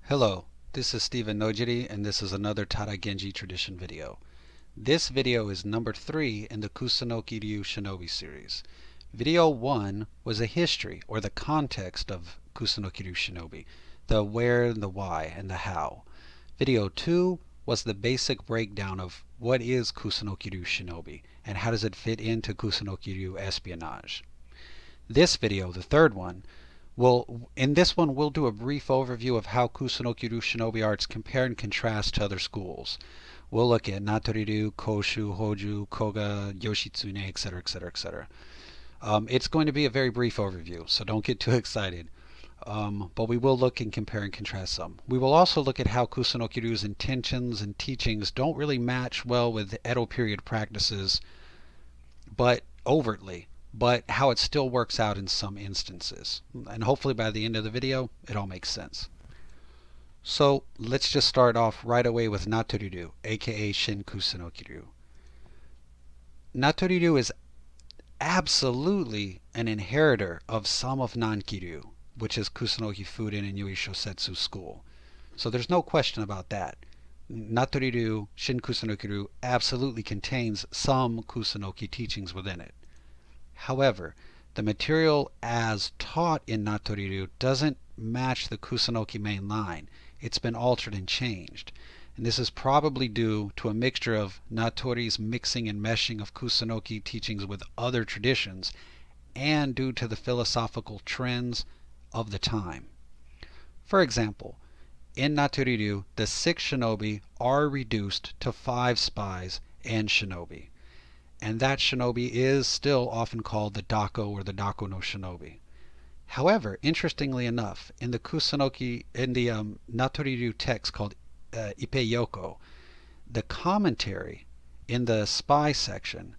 Hello, this is Stephen Nojiri and this is another Tada Genji tradition video. This video is number 3 in the Kusunoki Ryu Shinobi series. Video 1 was a history or the context of Kusunoki Ryu Shinobi, the where, the why, and the how. Video 2 was the basic breakdown of what is Kusunoki Ryu Shinobi and how does it fit into Kusunoki Ryu espionage. This video, the third one, in this one, we'll do a brief overview of how Kusunoki Ryu Shinobi arts compare and contrast to other schools. We'll look at Natori-ryu, Koshu, Hoju, Koga, Yoshitsune, etc., etc., etc. It's going to be a very brief overview, so don't get too excited. But we will look and compare and contrast some. We will also look at how Kusunoki Ryu's intentions and teachings don't really match well with Edo period practices, but overtly, but how it still works out in some instances. And hopefully by the end of the video, it all makes sense. So let's just start off right away with Natori-ryu, aka Shin Kusunoki Ryu. Natori-ryu is absolutely an inheritor of some of Nankiryu, which is Kusunoki Fuden and Yui Shosetsu school. So there's no question about that. Natori-ryu, Shin Kusunoki Ryu, absolutely contains some Kusunoki teachings within it. However, the material as taught in Natori-ryu doesn't match the Kusunoki main line. It's been altered and changed. And this is probably due to a mixture of Natori's mixing and meshing of Kusunoki teachings with other traditions, and due to the philosophical trends of the time. For example, in Natori-ryu, the 6 shinobi are reduced to 5 spies and shinobi. And that shinobi is still often called the Dako or the Dako no Shinobi. However, interestingly enough, in the Natori-ryu text called Ipeyoko, the commentary in the spy section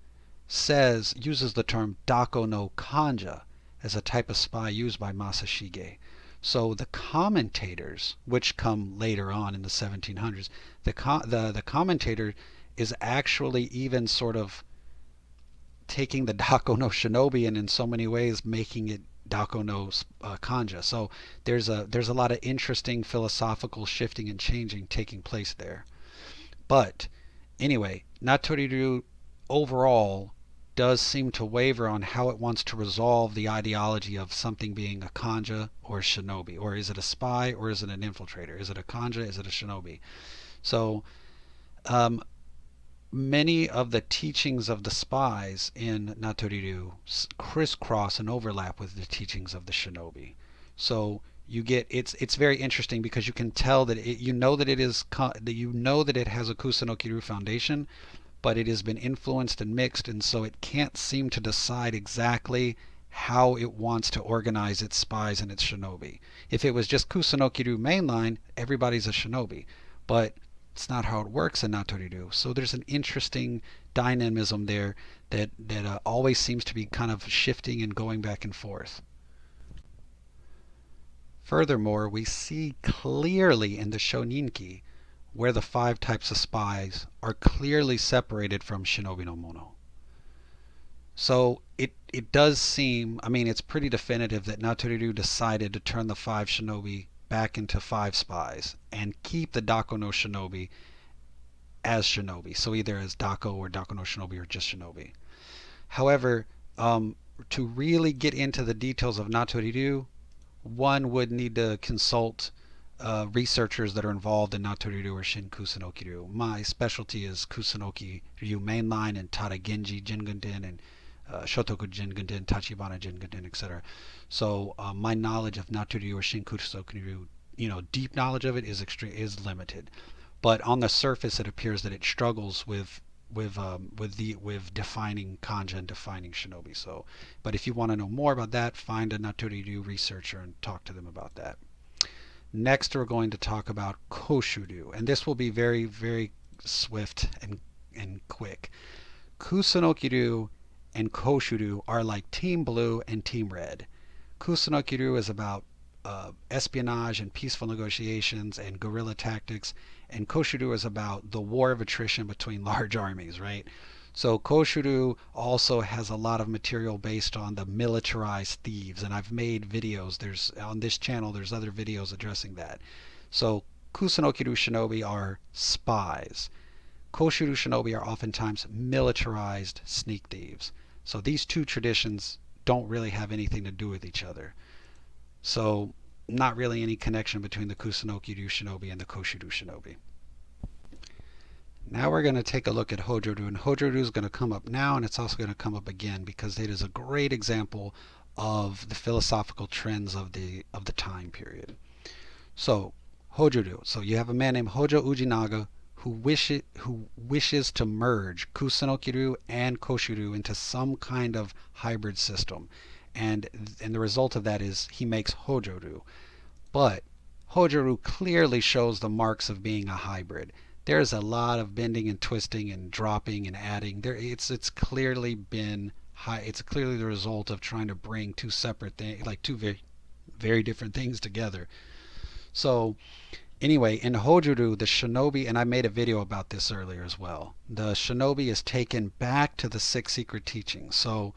uses the term Dako no Kanja as a type of spy used by Masashige. So the commentators, which come later on in the 1700s, the commentator is actually even sort of taking the Dako no Shinobi and in so many ways making it Dako no Kanja. So there's a lot of interesting philosophical shifting and changing taking place there. But anyway, Natori-ryu overall does seem to waver on how it wants to resolve the ideology of something being a Kanja or a Shinobi. Or is it a spy or is it an infiltrator? Is it a Kanja? Is it a Shinobi? So many of the teachings of the spies in Natori-ryu crisscross and overlap with the teachings of the shinobi. So you get it's very interesting because you can tell that you know that it has a Kusunoki-ryu foundation, but it has been influenced and mixed, and so it can't seem to decide exactly how it wants to organize its spies and its shinobi. If it was just Kusunoki-ryu mainline, everybody's a shinobi, but it's not how it works in Natori-ryu. So there's an interesting dynamism there that always seems to be kind of shifting and going back and forth. Furthermore, we see clearly in the Shoninki where the 5 types of spies are clearly separated from Shinobi no Mono. So it does seem, I mean, it's pretty definitive that Natori-ryu decided to turn the 5 shinobi back into 5 spies and keep the Dako no Shinobi as shinobi. So either as Dako or Dako no Shinobi or just shinobi. However, to really get into the details of Natori-ryu, one would need to consult researchers that are involved in Natori-ryu or Shin Kusunoki Ryu. My specialty is Kusunoki Ryu mainline and Tada Genji Jinganden and Shotoku Jinganden, Tachibana Jinganden, etc. So my knowledge of Natori-ryu or Shin Kusunoki Ryu, deep knowledge of it is limited. But on the surface, it appears that it struggles with defining Kanja and defining Shinobi. So, but if you want to know more about that, find a Natori-ryu researcher and talk to them about that. Next, we're going to talk about Koshu-ryu, and this will be very, very swift and quick. Kusunoki-ryu and Koshu-ryu are like Team Blue and Team Red. Kusunoki-ryu is about espionage and peaceful negotiations and guerrilla tactics, and Koshu-ryu is about the war of attrition between large armies, right? So Koshu-ryu also has a lot of material based on the militarized thieves, and I've made videos. On this channel, there's other videos addressing that. So Kusunoki-ryu shinobi are spies. Koshuru shinobi are oftentimes militarized sneak thieves. So these two traditions don't really have anything to do with each other. So not really any connection between the Kusunoki-ryu shinobi and the Koshuru shinobi. Now we're going to take a look at Hojo-ryu, and Hojo-ryu is going to come up now, and it's also going to come up again because it is a great example of the philosophical trends of the time period. So Hojo-ryu. So you have a man named Hojo Ujinaga who wishes to merge Kusunoki-ryu and Koshuru into some kind of hybrid system, and the result of that is he makes Hojo-ryu. But Hojo-ryu clearly shows the marks of being a hybrid. There's a lot of bending and twisting and dropping and adding. It's clearly been high. It's clearly the result of trying to bring two separate things, like two very different things together. So anyway, in Hojo-ryu, the shinobi, and I made a video about this earlier as well, the shinobi is taken back to the six secret teachings. So,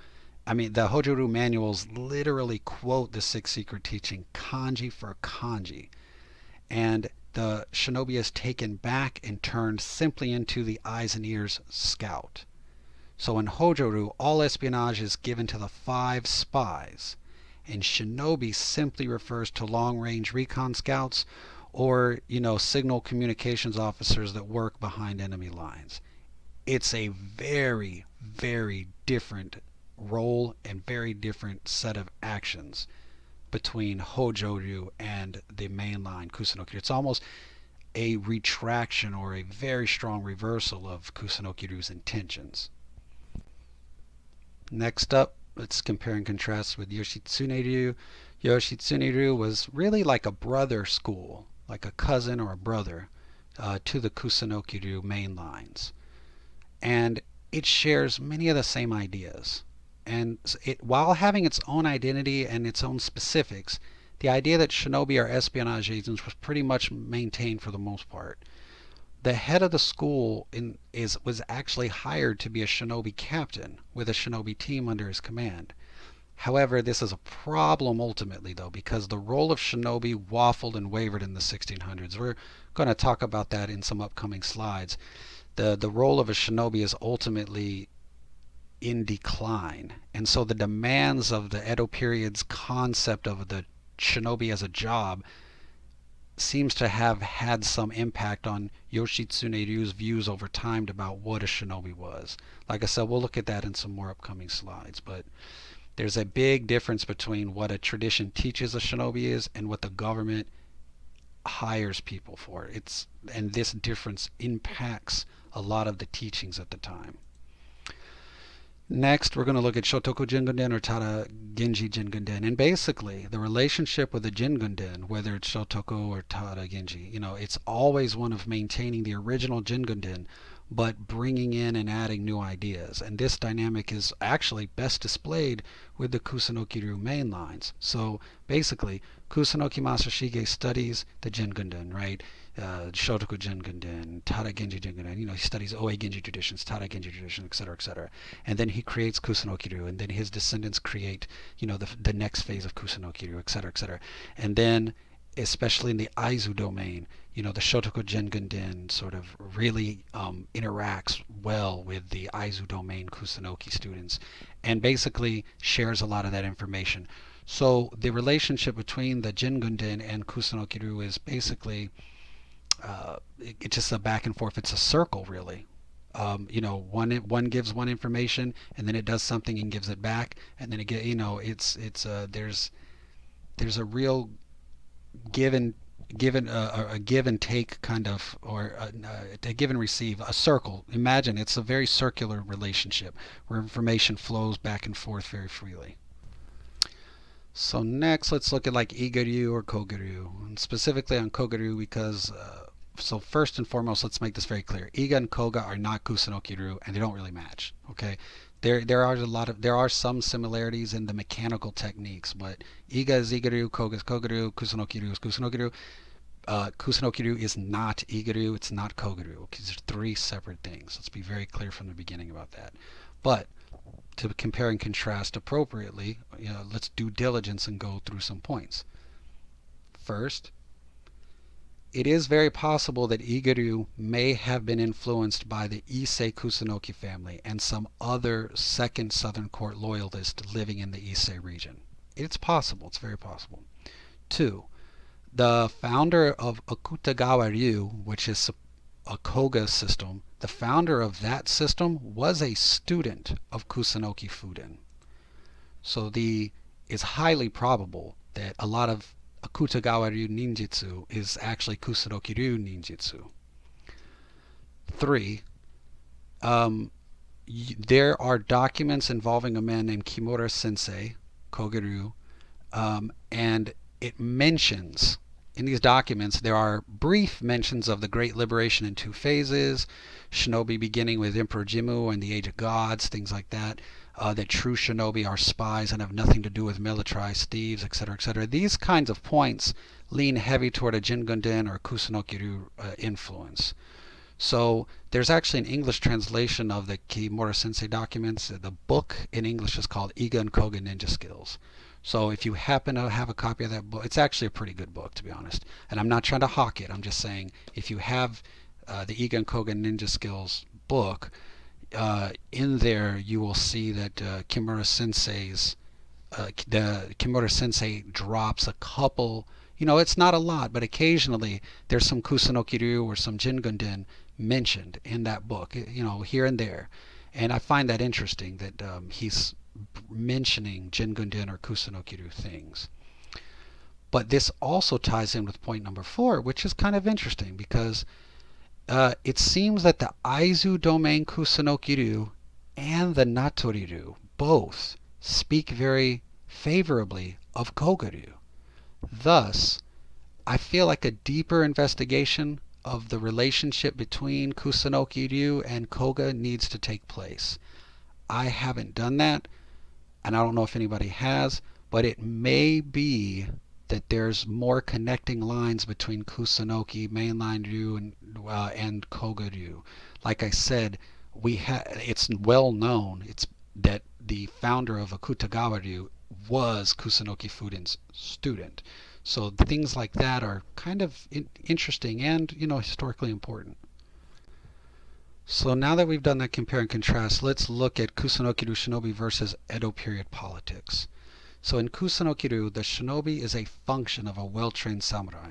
I mean, the Hojo-ryu manuals literally quote the six secret teaching kanji for kanji. And the shinobi is taken back and turned simply into the eyes and ears scout. So in Hojo-ryu, all espionage is given to the 5 spies, and shinobi simply refers to long-range recon scouts or, signal communications officers that work behind enemy lines. It's a very, very different role and very different set of actions between Hojo-ryu and the mainline Kusunoki. It's almost a retraction or a very strong reversal of Kusunoki-ryu's intentions. Next up, let's compare and contrast with Yoshitsune-ryu. Yoshitsune-ryu was really like a brother school, like a cousin or a brother to the Kusunoki-ryu main lines. And it shares many of the same ideas. And while having its own identity and its own specifics, the idea that shinobi are espionage agents was pretty much maintained for the most part. The head of the school was actually hired to be a shinobi captain with a shinobi team under his command. However, this is a problem ultimately, though, because the role of shinobi waffled and wavered in the 1600s. We're going to talk about that in some upcoming slides. The role of a shinobi is ultimately in decline, and so the demands of the Edo period's concept of the shinobi as a job seems to have had some impact on Yoshitsune-ryu's views over time about what a shinobi was. Like I said, we'll look at that in some more upcoming slides, but there's a big difference between what a tradition teaches a shinobi is and what the government hires people for. And this difference impacts a lot of the teachings at the time. Next, we're going to look at Shotoku Jingunden or Tada Genji Jingunden. And basically, the relationship with the Jingunden, whether it's Shotoku or Tada Genji, it's always one of maintaining the original Jingunden, but bringing in and adding new ideas. And this dynamic is actually best displayed with the Kusunoki-ryu main lines. So basically, Kusunoki Masashige studies the Jingunden, right? Shotoku Jingunden, Tada Genji Jingunden. He studies Oe Genji traditions, Tada Genji traditions, etc., etc. And then he creates Kusunoki-ryu, and then his descendants create, the next phase of Kusunoki-ryu, etc., etc. And then, especially in the Aizu domain, the Shotoku Jingunden sort of really interacts well with the Aizu domain Kusunoki students, and basically shares a lot of that information. So the relationship between the Jingunden and Kusunoki-ryu is basically it's just a back and forth. It's a circle, really. One gives one information, and then it does something and gives it back, and then there's a real give and a give and take kind of, or a give and receive, a circle. Imagine it's a very circular relationship where information flows back and forth very freely. So next, let's look at like Iga-ryu or Koga-ryu, and specifically on Koga-ryu because so first and foremost, let's make this very clear. Iga and Koga are not Kusunoki-ryu, and they don't really match. Okay, there are some similarities in the mechanical techniques, but Iga is Iga-ryu, Koga is Koga-ryu, Kusunoki-ryu is Kusunoki-ryu. Kusunoki-ryu is not Iga-ryu, it's not Koga-ryu. These are 3 separate things. Let's be very clear from the beginning about that. But to compare and contrast appropriately, let's do diligence and go through some points. First, it is very possible that Igaryu may have been influenced by the Issei Kusunoki family and some other second Southern Court loyalist living in the Issei region. It's possible. It's very possible. Two, the founder of Akutagawa Ryu, which is a Koga system, the founder of that system was a student of Kusunoki Fuden. So it's highly probable that a lot of Akutagawa Ryu ninjutsu is actually Kusunoki Ryu ninjutsu. Three, there are documents involving a man named Kimura Sensei, Koga-ryu, and it mentions, in these documents, there are brief mentions of the Great Liberation in 2 phases, Shinobi beginning with Emperor Jimmu and the Age of Gods, things like that. That true shinobi are spies and have nothing to do with militarized thieves, etc., etc. These kinds of points lean heavy toward a Jingunden or Kusunoki-ryu influence. So there's actually an English translation of the Kimura Sensei documents. The book in English is called Iga and Koga Ninja Skills. So if you happen to have a copy of that book, it's actually a pretty good book, to be honest. And I'm not trying to hawk it. I'm just saying if you have the Iga and Koga Ninja Skills book, in there you will see that Kimura Sensei drops a couple, it's not a lot, but occasionally there's some Kusunoki-ryu or some Jingunden mentioned in that book, here and there. And I find that interesting that he's mentioning Jingunden or Kusunoki-ryu things. But this also ties in with point number 4, which is kind of interesting because it seems that the Aizu domain Kusunoki-ryu and the Natori-ryu both speak very favorably of Koga-ryu. Thus, I feel like a deeper investigation of the relationship between Kusunoki-ryu and Koga needs to take place. I haven't done that, and I don't know if anybody has, but it may be that there's more connecting lines between Kusunoki, mainline Ryu, and Koga Ryu. Like I said, it's well known that the founder of Akutagawa Ryu was Kusunoki Fuden's student. So things like that are kind of interesting and, historically important. So now that we've done that compare and contrast, let's look at Kusunoki-ryu shinobi versus Edo period politics. So in Kusunoki-ryu, the shinobi is a function of a well-trained samurai.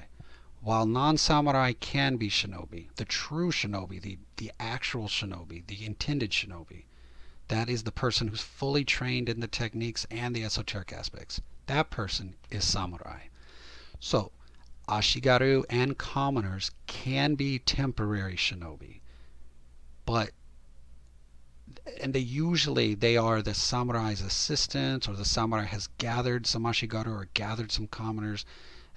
While non-samurai can be shinobi, the true shinobi, the actual shinobi, the intended shinobi, that is the person who's fully trained in the techniques and the esoteric aspects. That person is samurai. So, ashigaru and commoners can be temporary shinobi, and they are the samurai's assistants, or the samurai has gathered some ashigaru or gathered some commoners.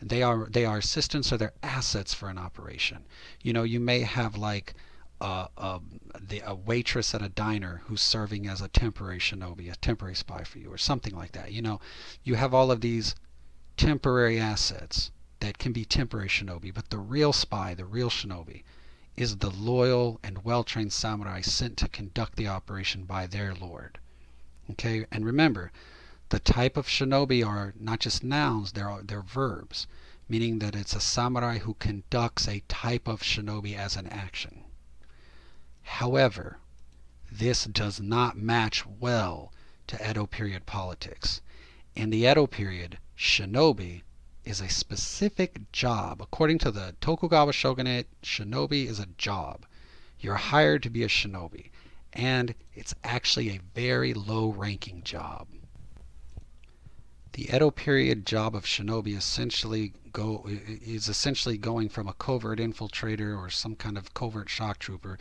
And they are assistants or they're assets for an operation. You may have like a waitress at a diner who's serving as a temporary shinobi, a temporary spy for you, or something like that. You have all of these temporary assets that can be temporary shinobi, but the real spy, the real shinobi, is the loyal and well-trained samurai sent to conduct the operation by their lord. Okay, and remember, the type of shinobi are not just nouns, they're verbs, meaning that it's a samurai who conducts a type of shinobi as an action. However, this does not match well to Edo period politics. In the Edo period, shinobi is a specific job. According to the Tokugawa shogunate, shinobi is a job. You're hired to be a shinobi, and it's actually a very low-ranking job. The Edo period job of shinobi is essentially going from a covert infiltrator or some kind of covert shock trooper,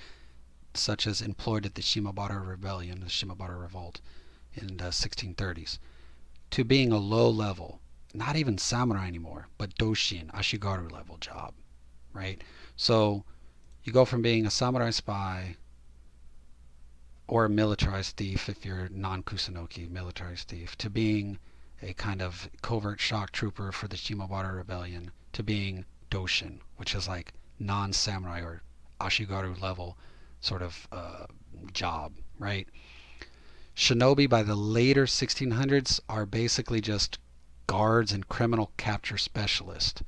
such as employed at the Shimabara Rebellion, the Shimabara Revolt in the 1630s, to being a low-level, not even samurai anymore, but doshin, ashigaru level job, right? So you go from being a samurai spy or a militarized thief, if you're non-Kusunoki militarized thief, to being a kind of covert shock trooper for the Shimabara Rebellion, to being doshin, which is like non-samurai or ashigaru level sort of job, right? Shinobi by the later 1600s are basically just guards and criminal capture specialists.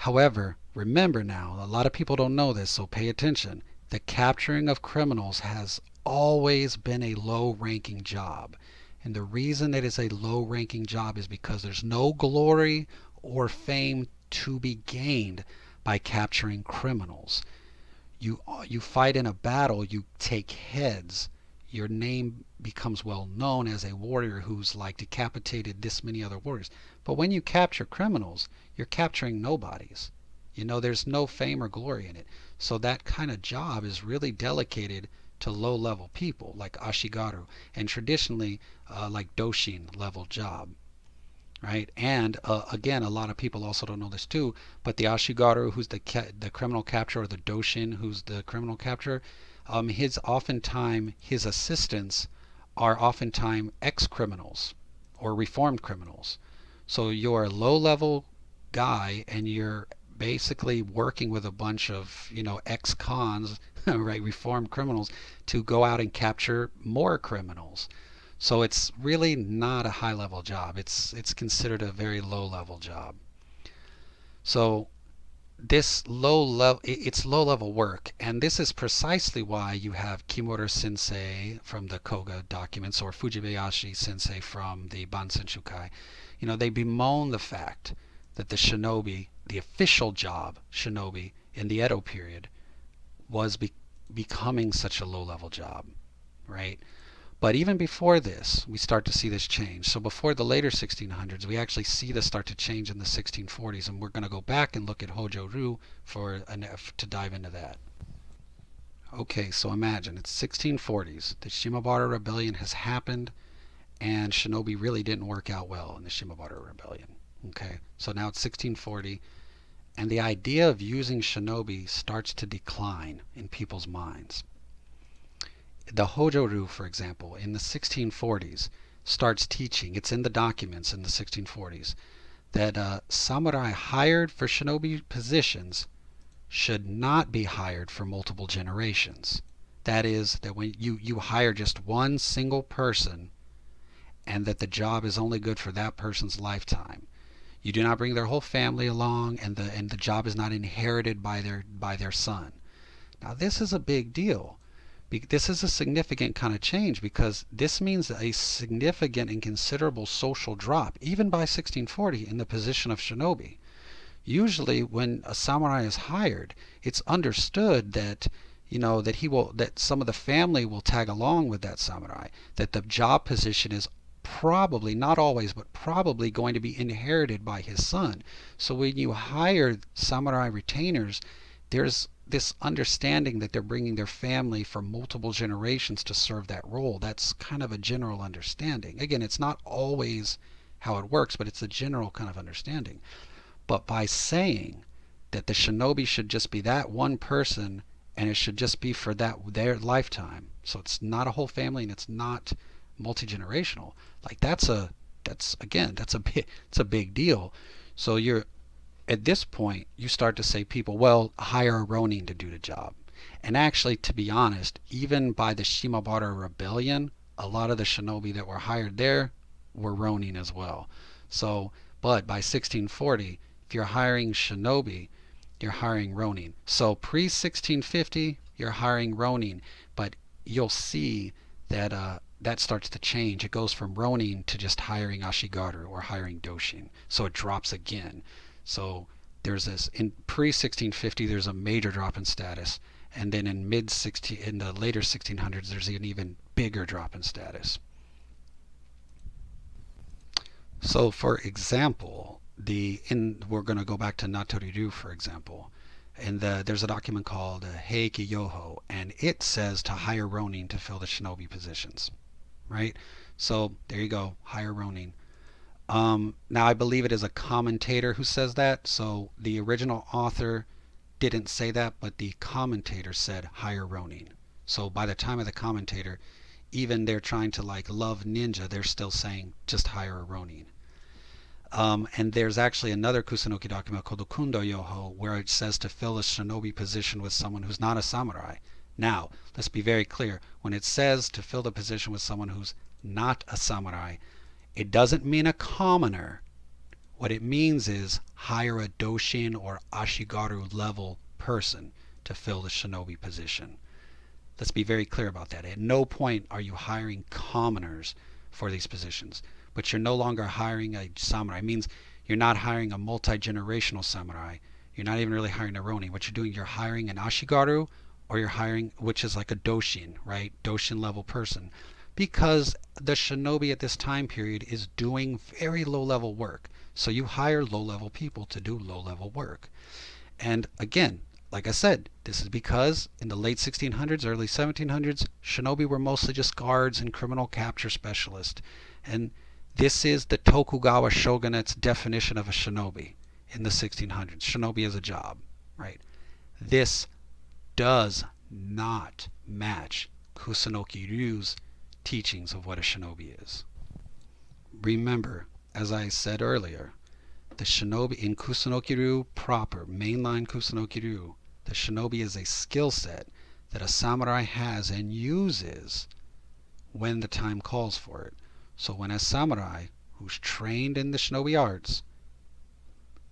However, remember now, a lot of people don't know this, so pay attention. The capturing of criminals has always been a low-ranking job. And the reason it is a low-ranking job is because there's no glory or fame to be gained by capturing criminals. You fight in a battle, you take heads. Your name becomes well known as a warrior who's like decapitated this many other warriors. But when you capture criminals, you're capturing nobodies. There's no fame or glory in it. So that kind of job is really delegated to low-level people like Ashigaru, and traditionally like Doshin level job, right? And again, a lot of people also don't know this too, but the Ashigaru, who's the criminal capturer, or the Doshin, who's the criminal capturer, his assistants are oftentimes ex-criminals or reformed criminals. So you're a low-level guy, and you're basically working with a bunch of ex-cons, right, reformed criminals, to go out and capture more criminals. So it's really not a high level job. It's considered a very low level job. So this it's low level work, and this is precisely why you have Kimura Sensei from the Koga documents, or Fujibayashi Sensei from the Bansen Shukai. They bemoan the fact that the shinobi, the official job shinobi in the Edo period, was becoming such a low level job, right? But even before this, we start to see this change. So before the later 1600s, we actually see this start to change in the 1640s, and we're going to go back and look at Hojo-ryu to dive into that. Okay, so imagine it's 1640s. The Shimabara Rebellion has happened, and shinobi really didn't work out well in the Shimabara Rebellion. Okay, so now it's 1640, and the idea of using shinobi starts to decline in people's minds. The Hojo-ryu, for example, in the 1640s starts teaching, it's in the documents in the 1640s, that samurai hired for shinobi positions should not be hired for multiple generations. That is, that when you hire just one single person, and that the job is only good for that person's lifetime. You do not bring their whole family along, and the job is not inherited by their son. Now this is a big deal. This is a significant kind of change, because this means a significant and considerable social drop, even by 1640, in the position of shinobi. Usually when a samurai is hired, it's understood that that some of the family will tag along with that samurai, that the job position is probably, not always, but probably going to be inherited by his son. So when you hire samurai retainers, there's this understanding that they're bringing their family for multiple generations to serve that role. That's kind of a general understanding. Again, it's not always how it works, but it's a general kind of understanding. But by saying that the shinobi should just be that one person, and it should just be for their lifetime, so it's not a whole family and it's not multi-generational, like that's a big deal. So at this point, you start to say people, well, hire a ronin to do the job. And actually, to be honest, even by the Shimabara Rebellion, a lot of the shinobi that were hired there were ronin as well. So, but by 1640, if you're hiring shinobi, you're hiring ronin. So pre-1650, you're hiring ronin. But you'll see that that starts to change. It goes from ronin to just hiring ashigaru or hiring doshin. So it drops again. So there's this, in pre-1650, there's a major drop in status, and then in the later 1600s, there's an even bigger drop in status. So for example, we're going to go back to Natori-ryu, for example, and there's a document called Heiki Yoho, and it says to hire ronin to fill the shinobi positions, right? So there you go, hire ronin. Now I believe it is a commentator who says that, so the original author didn't say that, but the commentator said hire ronin. So by the time of the commentator, even they're trying to like love ninja, they're still saying just hire a ronin. And there's actually another Kusunoki document called Okundo Yoho, where it says to fill a shinobi position with someone who's not a samurai. Now, let's be very clear. When it says to fill the position with someone who's not a samurai, it doesn't mean a commoner What it means is hire a Doshin or Ashigaru level person to fill the Shinobi position. Let's be very clear about that. At no point are you hiring commoners for these positions, but you're no longer hiring a samurai. It means you're not hiring a multi-generational samurai. You're not even really hiring a Ronin. What you're doing, you're hiring an Ashigaru, or you're hiring, which is like a Doshin, right? Doshin level person. Because the Shinobi at this time period is doing very low level work. So you hire low level people to do low level work. And again, like I said, this is because in the late 1600s, early 1700s, Shinobi were mostly just guards and criminal capture specialists. And this is the Tokugawa shogunate's definition of a Shinobi in the 1600s. Shinobi is a job, right? This does not match Kusunoki Ryu's teachings of what a Shinobi is. Remember, as I said earlier, the Shinobi in Kusunoki Ryu proper, mainline Kusunoki Ryu, the Shinobi is a skill set that a samurai has and uses when the time calls for it. So when a samurai who's trained in the Shinobi arts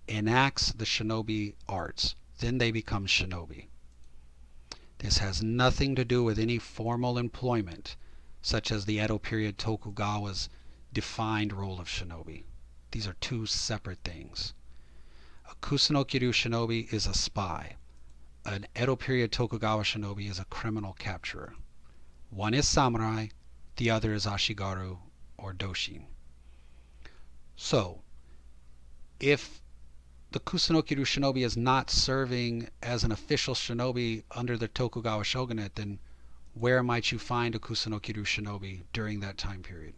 enacts the Shinobi arts, then they become Shinobi. This has nothing to do with any formal employment, such as the Edo period Tokugawa's defined role of Shinobi. These are two separate things. A Kusunoki Ryu Shinobi is a spy. An Edo period Tokugawa Shinobi is a criminal capturer. One is samurai, the other is Ashigaru or Doshin. So, if the Kusunoki Ryu Shinobi is not serving as an official Shinobi under the Tokugawa shogunate, then where might you find a Kusunoki Ryu Shinobi during that time period?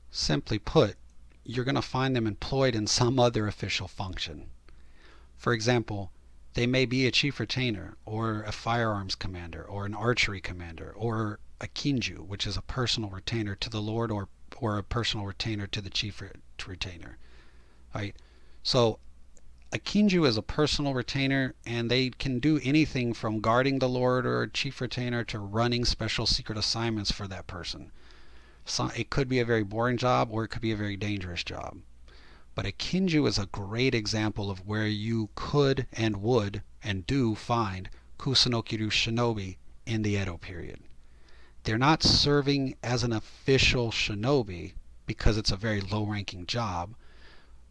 Simply put, you're going to find them employed in some other official function. For example, they may be a chief retainer, or a firearms commander, or an archery commander, or a kinju, which is a personal retainer to the lord, or a personal retainer to the chief retainer. Right? So a kinju is a personal retainer, and they can do anything from guarding the lord or chief retainer to running special secret assignments for that person. So it could be a very boring job, or it could be a very dangerous job. But a kinju is a great example of where you could and would and do find Kusunoki Ryu Shinobi in the Edo period. They're not serving as an official Shinobi because it's a very low-ranking job.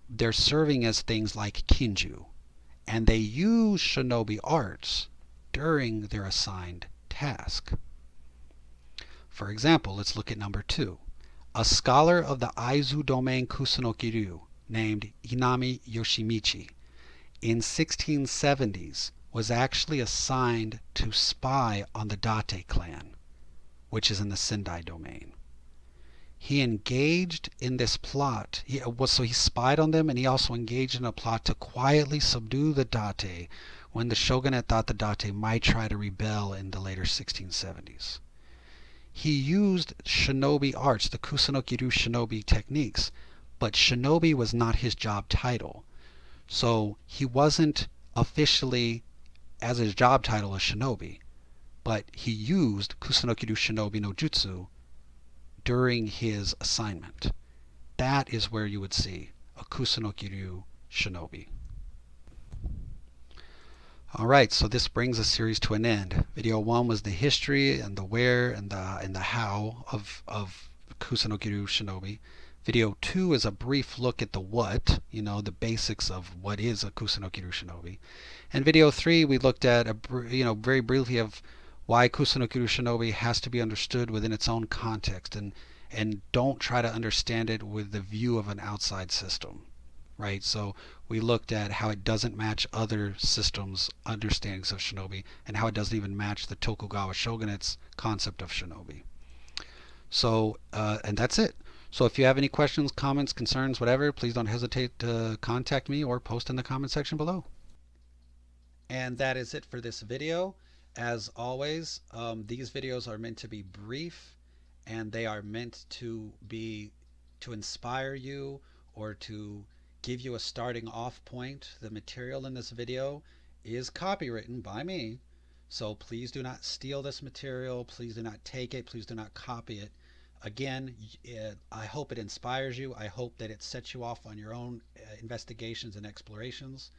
They're serving as things like kinju, and they use Shinobi arts during their assigned task. For example, let's look at number 2. A scholar of the Aizu domain Kusunoki Ryu named Inami Yoshimichi in 1670s was actually assigned to spy on the Date clan, which is in the Sendai domain. He engaged in this plot. He spied on them, and he also engaged in a plot to quietly subdue the Date when the shogunate thought the Date might try to rebel in the later 1670s. He used Shinobi arts, the Kusunoki Ryu Shinobi techniques, but Shinobi was not his job title. So he wasn't officially, as his job title, a Shinobi, but he used Kusunoki Ryu Shinobi no Jutsu during his assignment. That is where you would see a Kusunoki Ryu Shinobi. Alright, so this brings the series to an end. Video 1 was the history and the where and the how of Kusunoki Ryu Shinobi. Video 2 is a brief look at the what, the basics of what is a Kusunoki Ryu Shinobi. And video 3 we looked at very briefly of why Kusunoki Ryu Shinobi has to be understood within its own context, and don't try to understand it with the view of an outside system. Right? So we looked at how it doesn't match other systems' understandings of Shinobi, and how it doesn't even match the Tokugawa shogunate's concept of Shinobi. So, and that's it. So if you have any questions, comments, concerns, whatever, please don't hesitate to contact me or post in the comment section below. And that is it for this video. As always, these videos are meant to be brief, and they are meant to inspire you or to give you a starting off point. The material in this video is copywritten by me, so please do not steal this material. Please do not take it. Please do not copy it. Again, I hope it inspires you. I hope that it sets you off on your own investigations and explorations.